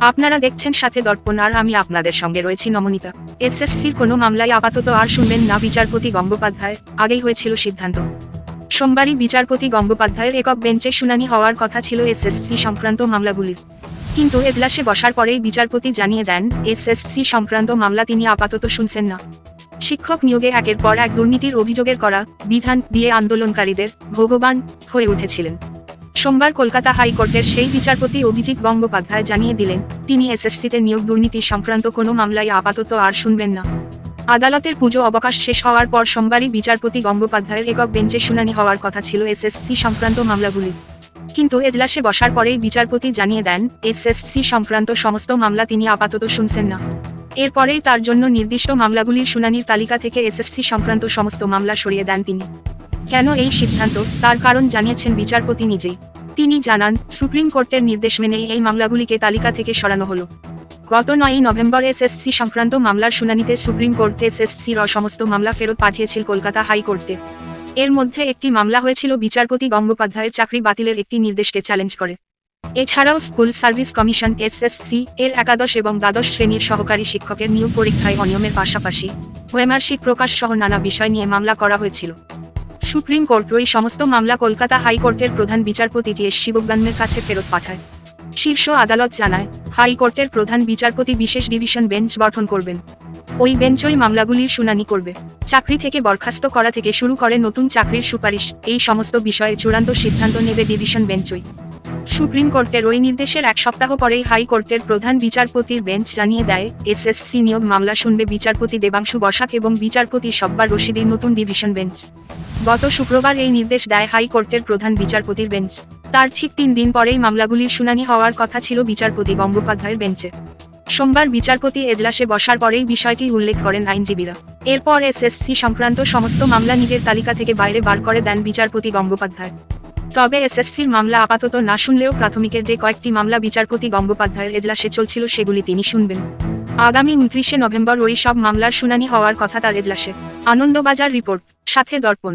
আপনারা দেখছেন সাথে দর্পণ আর আমি আপনাদের সঙ্গে রয়েছি নমনীতা। এসএসসির কোনো মামলায় আপাতত আর শুনবেন না বিচারপতি গঙ্গোপাধ্যায়, আগেই হয়েছিল সিদ্ধান্ত। সোমবারই বিচারপতি গঙ্গোপাধ্যায়ের একক বেঞ্চে শুনানি হওয়ার কথা ছিল এসএসসি সংক্রান্ত মামলাগুলির, কিন্তু এজলাসে বসার পরেই বিচারপতি জানিয়ে দেন এসএসসি সংক্রান্ত মামলা তিনি আপাতত শুনছেন না। শিক্ষক নিয়োগে একের পর এক দুর্নীতির অভিযোগের করা বিধান দিয়ে আন্দোলনকারীদের ভগবান হয়ে উঠেছিলেন। সোমবার কলকাতা হাইকোর্টের সেই বিচারপতি অভিজিৎ গঙ্গোপাধ্যায় জানিয়ে দিলেন তিনি এসএসসিতে নিয়োগ দুর্নীতি সংক্রান্ত কোনো মামলায় আপাতত আর শুনবেন না। আদালতের পুজো অবকাশ শেষ হওয়ার পর সোমবারই বিচারপতি গঙ্গোপাধ্যায়ের একক বেঞ্চে শুনানি হওয়ার কথা ছিল এসএসসি সংক্রান্ত মামলাগুলি, কিন্তু এজলাসে বসার পরেই বিচারপতি জানিয়ে দেন এসএসসি সংক্রান্ত সমস্ত মামলা তিনি আপাতত শুনছেন না। এরপরেই তার জন্য নির্দিষ্ট মামলাগুলির শুনানির তালিকা থেকে এসএসসি সংক্রান্ত সমস্ত মামলা সরিয়ে দেন তিনি। কেন এই সিদ্ধান্ত, তার কারণ জানিয়েছেন বিচারপতি নিজেই। তিনি জানান, সুপ্রিম কোর্টের নির্দেশ মেনেই এই মামলাগুলিকে তালিকা থেকে সরানো হলো। গত 9ই নভেম্বর এসএসসি সংক্রান্ত মামলার শুনানিতে সুপ্রিম কোর্ট এসএসসির সমস্ত মামলা ফেরত পাঠিয়েছিল কলকাতা হাইকোর্টে। এর মধ্যে একটি মামলা হয়েছিল বিচারপতি গঙ্গোপাধ্যায়ের চাকরি বাতিলের একটি নির্দেশকে চ্যালেঞ্জ করে। এছাড়াও স্কুল সার্ভিস কমিশন এসএসসি এর একাদশ এবং দ্বাদশ শ্রেণীর সহকারী শিক্ষকের নিয়োগ পরীক্ষায় অনিয়মের পাশাপাশি ওএমআরশিট প্রকাশ সহ নানা বিষয় নিয়ে মামলা করা হয়েছিল। সুপ্রিম কোর্ট ওই সমস্ত মামলা কলকাতা হাইকোর্টের প্রধান বিচারপতি টি এস শিবজ্ঞানের কাছে ফেরত পাঠায়। শীর্ষ আদালত জানায়, হাইকোর্টের প্রধান বিচারপতি বিশেষ ডিভিশন বেঞ্চ গঠন করবেন। ওই বেঞ্চ ওই মামলাগুলির শুনানি করবে। চাকরি থেকে বরখাস্ত করা থেকে শুরু করে নতুন চাকরির সুপারিশ, এই সমস্ত বিষয়ে চূড়ান্ত সিদ্ধান্ত নেবে ডিভিশন বেঞ্চই। সুপ্রিম কোর্টের ওই নির্দেশের এক সপ্তাহ পরেই হাইকোর্টের প্রধান বিচারপতির বেঞ্চ জানিয়ে দেয় এসএসসি নিয়োগ মামলা শুনবে বিচারপতি দেবাংশু বসাক এবং বিচারপতি সব্বার রশিদির নতুন ডিভিশন বেঞ্চ। গত শুক্রবার এই নির্দেশ দেয় হাইকোর্টের প্রধান বিচারপতির বেঞ্চ। তার ঠিক 3 দিন পরেই মামলাগুলির শুনানি হওয়ার কথা ছিল বিচারপতি গঙ্গোপাধ্যায়ের বেঞ্চে। সোমবার বিচারপতি এজলাসে বসার পরেই বিষয়টি উল্লেখ করেন আইনজীবীরা। এরপর এসএসসি সংক্রান্ত সমস্ত মামলা নিজের তালিকা থেকে বাইরে বার করে দেন বিচারপতি গঙ্গোপাধ্যায়। তবে এসএসসির মামলা আপাতত না শুনলেও প্রাথমিকের যে কয়েকটি মামলা বিচারপতি গঙ্গোপাধ্যায়ের এজলাসে চলছিল সেগুলি তিনি শুনবেন। আগামী 29শে নভেম্বর ওই সব মামলার শুনানি হওয়ার কথা তার এজলাসে। আনন্দবাজার রিপোর্ট, সাথে দর্পণ।